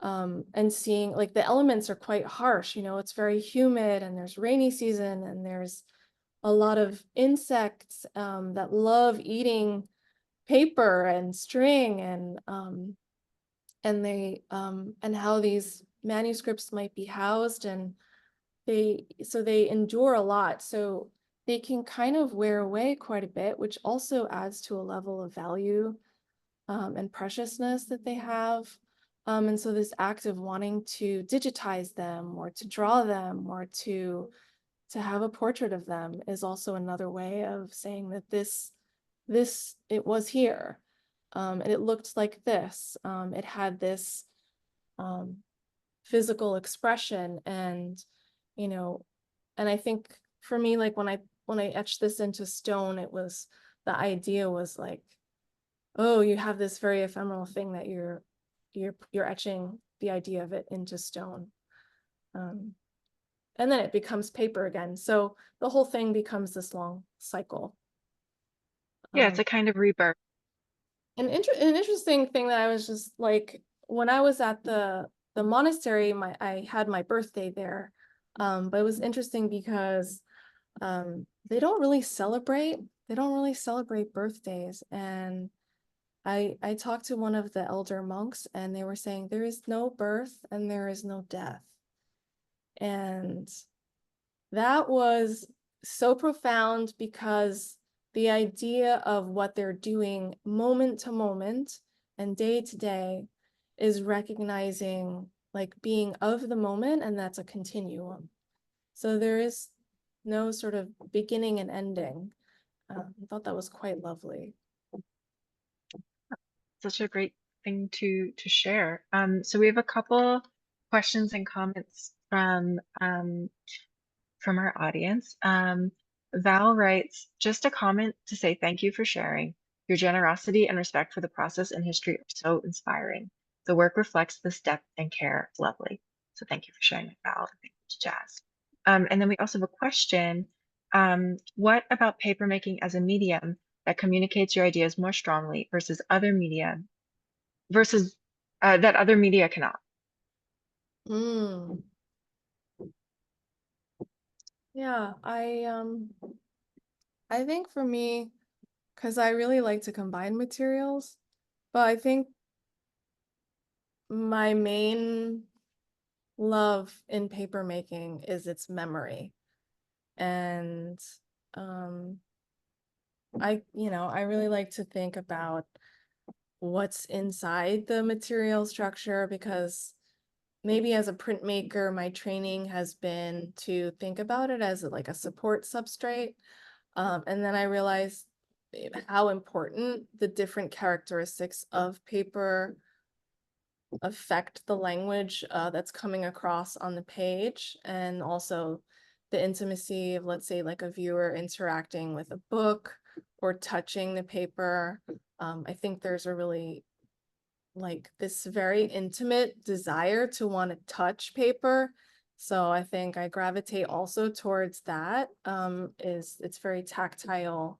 and seeing like the elements are quite harsh, it's very humid, and there's rainy season, and there's a lot of insects that love eating paper and string, and they and how these manuscripts might be housed, and they endure a lot, so they can kind of wear away quite a bit, which also adds to a level of value and preciousness that they have. And so this act of wanting to digitize them, or to draw them, or to have a portrait of them, is also another way of saying that this it was here, and it looked like this, it had this physical expression, and and I think for me, like when I etched this into stone, it was, the idea was like, oh, you have this very ephemeral thing that you're etching the idea of it into stone, and then it becomes paper again, so the whole thing becomes this long cycle. Yeah, it's a kind of rebirth. An interesting thing that I was just like, when I was at the monastery, I had my birthday there, but it was interesting because they don't really celebrate birthdays, and I talked to one of the elder monks, and they were saying there is no birth and there is no death, and that was so profound, because the idea of what they're doing moment to moment and day to day is recognizing like being of the moment, and that's a continuum. So there is no sort of beginning and ending. I thought that was quite lovely. Such a great thing to share. So we have a couple questions and comments from from our audience. Val writes, just a comment to say thank you for sharing. Your generosity and respect for the process and history are so inspiring. The work reflects this depth and care. It's lovely. So thank you for sharing that, Val. And thank you to Jazz. And then we also have a question. What about papermaking as a medium that communicates your ideas more strongly versus other media that other media cannot? Mm. Yeah, I think for me, because I really like to combine materials, but I think my main love in papermaking is its memory. And I really like to think about what's inside the material structure, because maybe as a printmaker, my training has been to think about it as like a support substrate. And then I realized how important the different characteristics of paper affect the language that's coming across on the page, and also the intimacy of, let's say, like a viewer interacting with a book or touching the paper. I think there's a really like this very intimate desire to want to touch paper. So I think I gravitate also towards that. It's very tactile.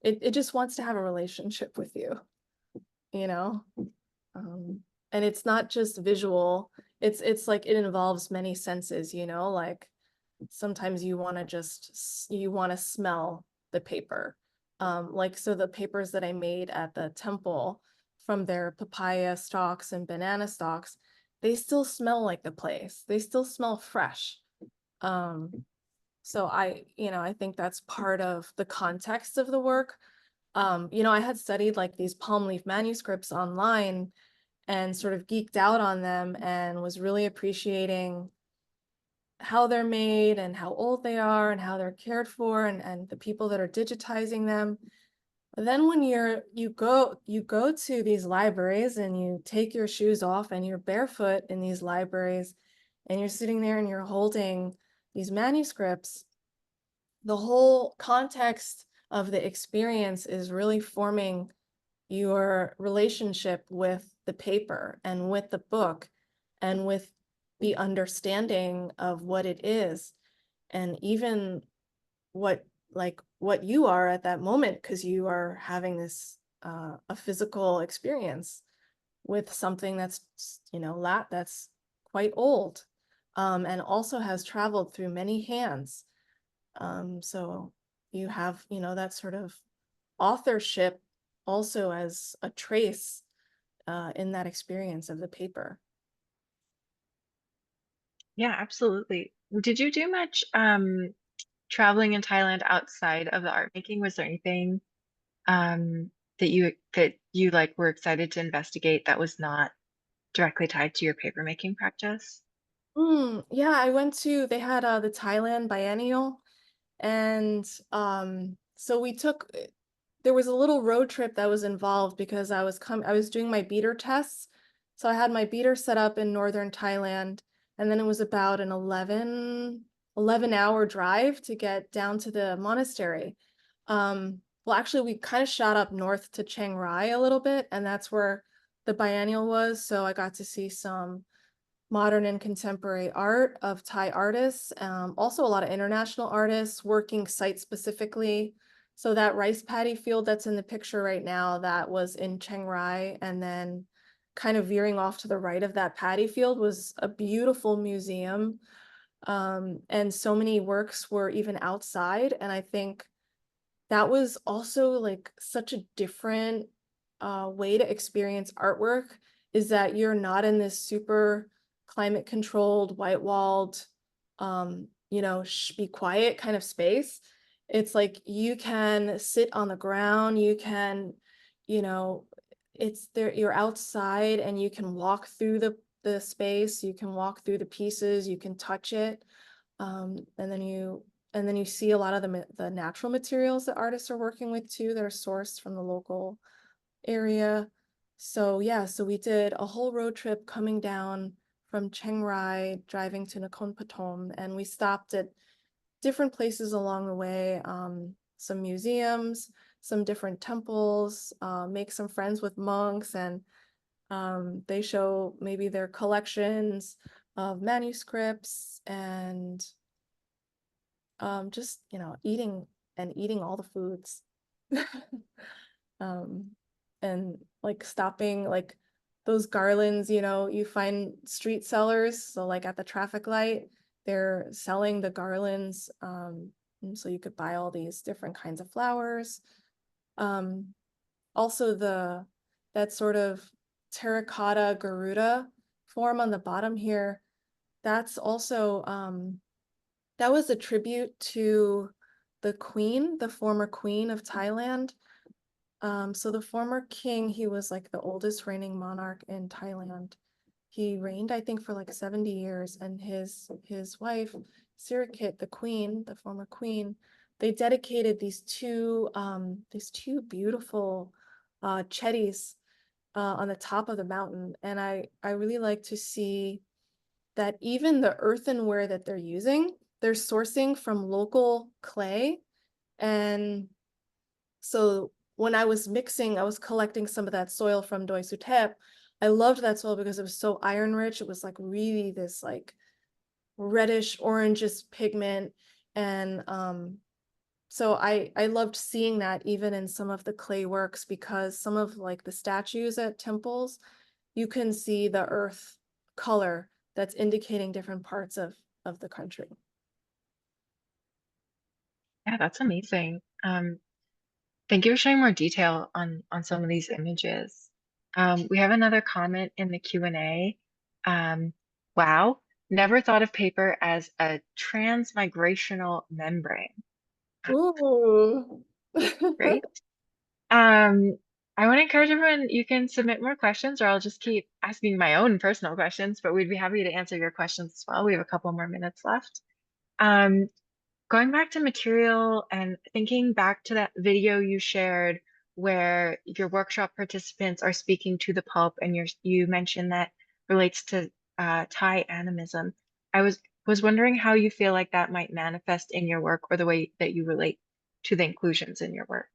It just wants to have a relationship with you, you know? And it's not just visual. It's like it involves many senses, like sometimes you want to smell the paper. Like, so the papers that I made at the temple from their papaya stalks and banana stalks, they still smell like the place. They still smell fresh. So I think that's part of the context of the work. I had studied like these palm leaf manuscripts online and sort of geeked out on them and was really appreciating how they're made and how old they are and how they're cared for, and the people that are digitizing them. But then when you go to these libraries and you take your shoes off and you're barefoot in these libraries and you're sitting there and you're holding these manuscripts, the whole context of the experience is really forming your relationship with the paper and with the book and with the understanding of what it is, and even what you are at that moment, because you are having this a physical experience with something that's that's quite old, and also has traveled through many hands. So you have that sort of authorship also as a trace in that experience of the paper. Yeah, absolutely. Did you do much traveling in Thailand outside of the art making? Was there anything um, that you like were excited to investigate that was not directly tied to your papermaking practice? Yeah, I went to, they had the Thailand Biennial, and so there was a little road trip that was involved because I was doing my beater tests. So I had my beater set up in northern Thailand, and then it was about an 11-hour drive to get down to the monastery. Well, actually, we kind of shot up north to Chiang Rai a little bit, and that's where the biennial was. So I got to see some modern and contemporary art of Thai artists, also a lot of international artists working site specifically. So that rice paddy field that's in the picture right now, that was in Chiang Rai, and then kind of veering off to the right of that paddy field was a beautiful museum. And so many works were even outside, and I think that was also like such a different way to experience artwork, is that you're not in this super climate controlled, white walled, be quiet kind of space. It's like you can sit on the ground, you can, it's there, you're outside and you can walk through the space, you can walk through the pieces, you can touch it. And then you see a lot of the natural materials that artists are working with too, that are sourced from the local area. So yeah, so we did a whole road trip coming down from Chiang Rai, driving to Nakhon Pathom, and we stopped at different places along the way, some museums, some different temples, make some friends with monks, and they show maybe their collections of manuscripts, and just, eating all the foods. And like stopping, like those garlands, you find street sellers. So like at the traffic light, they're selling the garlands. And so you could buy all these different kinds of flowers. Also that sort of terracotta Garuda form on the bottom here, that's also, that was a tribute to the queen, the former queen of Thailand. So the former king, he was like the oldest reigning monarch in Thailand. He reigned, I think, for like 70 years, and his wife, Sirikit, the queen, the former queen, they dedicated these two beautiful chetties on the top of the mountain. And I really like to see that even the earthenware that they're using, they're sourcing from local clay. And so when I was mixing, I was collecting some of that soil from Doi Sutep. I loved that soil because it was so iron rich. It was like really this like reddish orangish pigment. And so I loved seeing that even in some of the clay works, because some of like the statues at temples, you can see the earth color that's indicating different parts of the country. Yeah, that's amazing. Thank you for sharing more detail on some of these images. We have another comment in the Q&A. Wow, never thought of paper as a transmigrational membrane. Ooh. Great. I want to encourage everyone, you can submit more questions, or I'll just keep asking my own personal questions, but we'd be happy to answer your questions as well. We have a couple more minutes left. Going back to material and thinking back to that video you shared where your workshop participants are speaking to the pulp, and you mentioned that relates to Thai animism. I was wondering how you feel like that might manifest in your work, or the way that you relate to the inclusions in your work.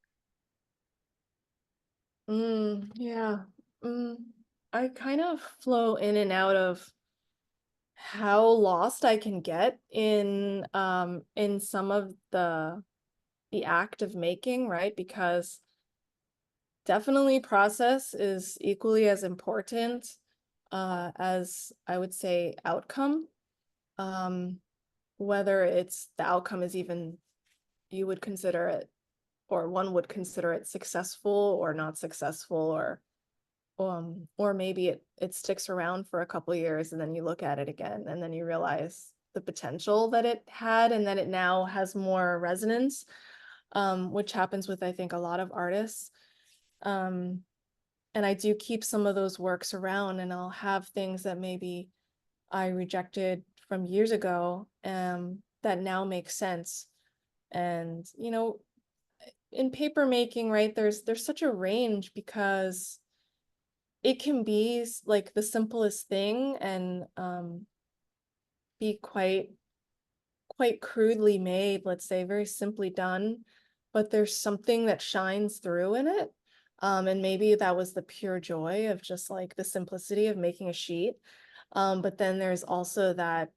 Yeah. I kind of flow in and out of how lost I can get in some of the act of making, right? Because definitely process is equally as important as, I would say, outcome. Whether it's the outcome is even, you would consider it, or one would consider it successful or not successful, or maybe it sticks around for a couple of years, and then you look at it again and then you realize the potential that it had, and that it now has more resonance, which happens with, I think, a lot of artists. And I do keep some of those works around, and I'll have things that maybe I rejected from years ago, that now make sense. And in paper making, right, there's such a range, because it can be like the simplest thing and be quite crudely made, let's say, very simply done, but there's something that shines through in it. And maybe that was the pure joy of just like the simplicity of making a sheet. But then there's also that,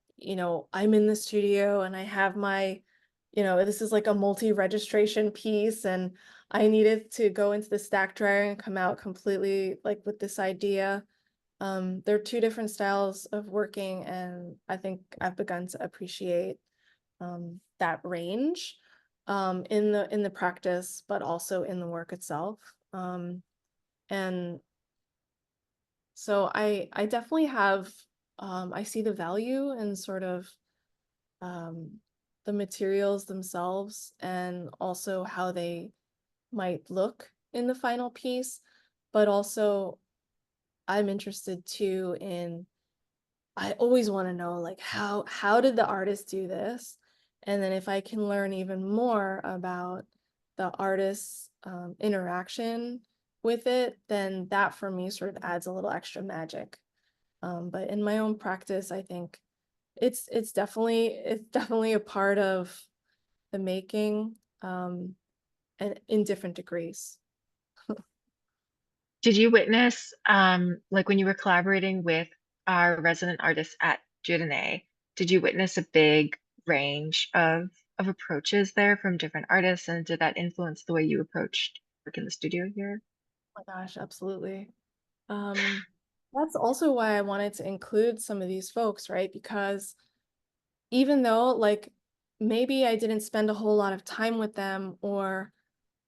I'm in the studio and I have my, this is like a multi-registration piece, and I needed to go into the stack dryer and come out completely like with this idea. There are two different styles of working, and I think I've begun to appreciate that range in the practice, but also in the work itself. And so I definitely have, I see the value in sort of the materials themselves, and also how they might look in the final piece. But also I'm interested too in, I always want to know, like, how did the artist do this? And then if I can learn even more about the artist's interaction with it, then that for me sort of adds a little extra magic. But in my own practice, I think it's definitely a part of the making, and in different degrees. Did you witness, like when you were collaborating with our resident artists at Dieu Donné, did you witness a big range of approaches there from different artists, and did that influence the way you approached work in the studio here? Oh my gosh, absolutely. That's also why I wanted to include some of these folks, right? Because even though like maybe I didn't spend a whole lot of time with them, or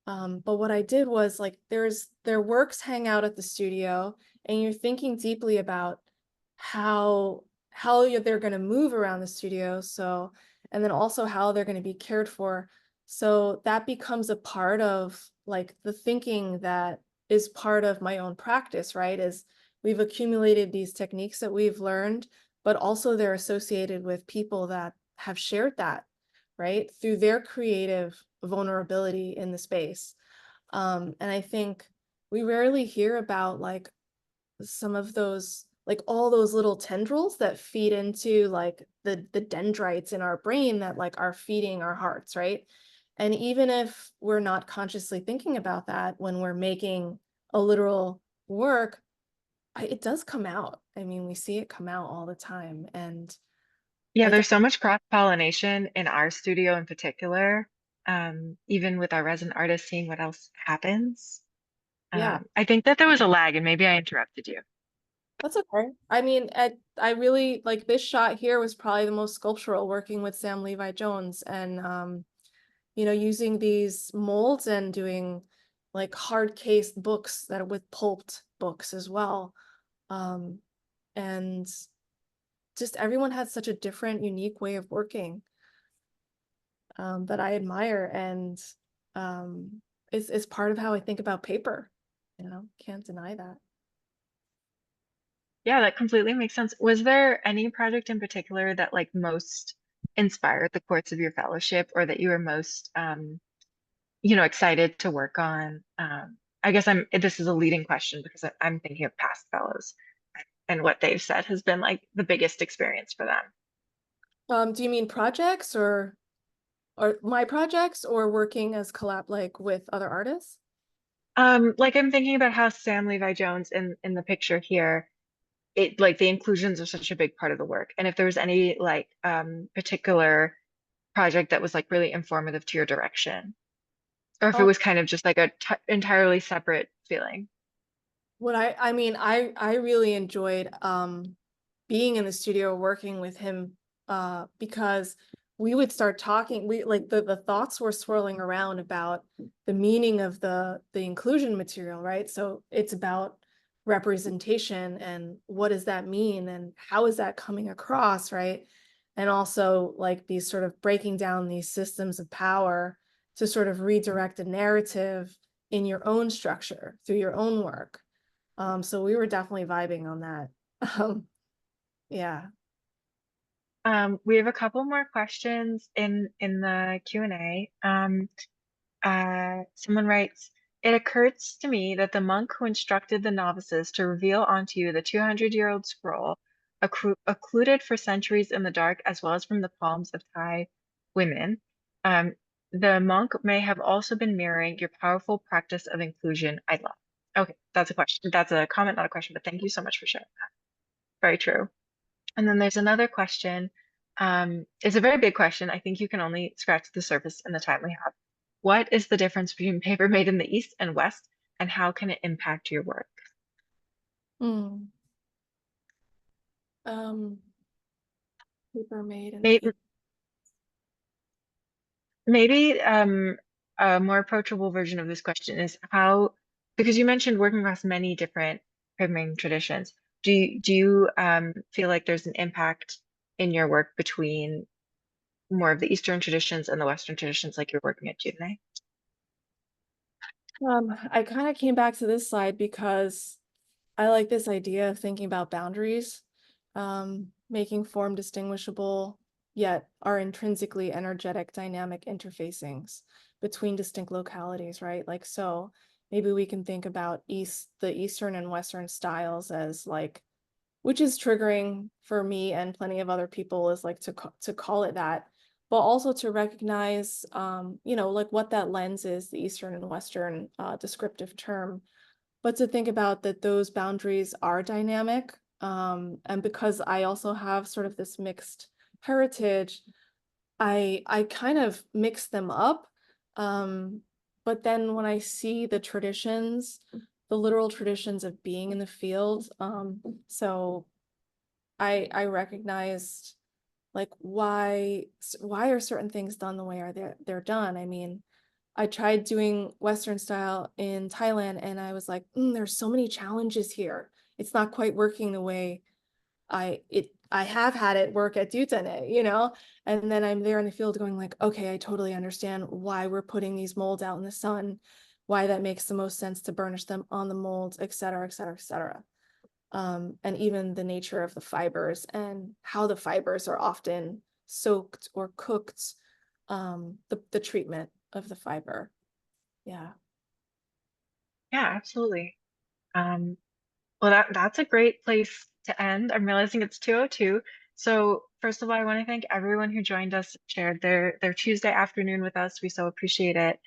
but what I did was like their works hang out at the studio, and you're thinking deeply about how they're going to move around the studio, so, and then also how they're going to be cared for. So that becomes a part of like the thinking that is part of my own practice, right? Is we've accumulated these techniques that we've learned, but also they're associated with people that have shared that, right, through their creative vulnerability in the space. And I think we rarely hear about like some of those, like all those little tendrils that feed into like the dendrites in our brain that like are feeding our hearts, right? And even if we're not consciously thinking about that when we're making a literal work, it does come out. I mean, we see it come out all the time. And Yeah, I there's so much cross-pollination in our studio in particular, even with our resident artists seeing what else happens. yeah, I think that there was a lag, and maybe I interrupted you. that's okay. I mean, I really like this shot here was probably the most sculptural, working with Sam Levi Jones, and you know, using these molds and doing like hard cased books that are with pulped books as well. Um, and just everyone has such a different, unique way of working that I admire, and it's part of how I think about paper. You know, can't deny that. Yeah, that completely makes sense. Was there any project in particular that like most inspired the course of your fellowship, or that you were most excited to work on? I guess this is a leading question because I'm thinking of past fellows and what they've said has been like the biggest experience for them. Do you mean projects, or my projects, or working as collab like with other artists? Like I'm thinking about how Sam Levi Jones in the picture here, it like the inclusions are such a big part of the work. And if there was any like particular project that was like really informative to your direction, or if it Oh, was kind of just like a t entirely separate feeling. what I mean, I really enjoyed being in the studio working with him, because we would start talking, we like the thoughts were swirling around about the meaning of the inclusion material, right? So it's about representation, and what does that mean, and how is that coming across, right? And also like these sort of breaking down these systems of power to sort of redirect a narrative in your own structure through your own work. So we were definitely vibing on that. Um, yeah. We have a couple more questions in the Q&A. Someone writes, it occurs to me that the monk who instructed the novices to reveal onto you the 200-year-old scroll, occluded for centuries in the dark as well as from the palms of Thai women, um, the monk may have also been mirroring your powerful practice of inclusion. I love. Okay, that's a question. That's a comment, not a question, but thank you so much for sharing that. Very true. And then there's another question. It's a very big question. I think you can only scratch the surface in the time we have. What is the difference between paper made in the East and West, and how can it impact your work? Mm. Um, paper made in the Maybe, maybe a more approachable version of this question is how, because you mentioned working across many different papermaking traditions, do you feel like there's an impact in your work between more of the Eastern traditions and the Western traditions, like you're working at Dieu Donné? I kind of came back to this slide because I like this idea of thinking about boundaries, making form distinguishable, yet are intrinsically energetic, dynamic interfacings between distinct localities, right? Like, so maybe we can think about the Eastern and Western styles as like, which is triggering for me and plenty of other people, is like to call it that. but also to recognize, you know, like what that lens is, the Eastern and Western descriptive term, but to think about that those boundaries are dynamic. And because I also have sort of this mixed heritage, I kind of mix them up. But then when I see the traditions, the literal traditions of being in the field, so I recognized like why are certain things done the way they're done. I mean, I tried doing Western style in Thailand and I was like, there's so many challenges here. It's not quite working the way I have had it work at Dieu Donné, you know? And then I'm there in the field going like, okay, I totally understand why we're putting these molds out in the sun, why that makes the most sense to burnish them on the molds, et cetera, et cetera, et cetera. And even the nature of the fibers and how the fibers are often soaked or cooked, the treatment of the fiber. Yeah. Yeah, absolutely. Well, that's a great place to end. I'm realizing it's 2:02. So first of all, I want to thank everyone who joined us, shared their Tuesday afternoon with us. We so appreciate it.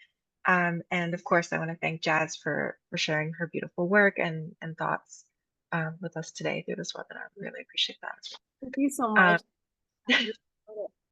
And of course, I want to thank Jazz for sharing her beautiful work and thoughts with us today through this webinar. We really appreciate that. Thank you so Um, much.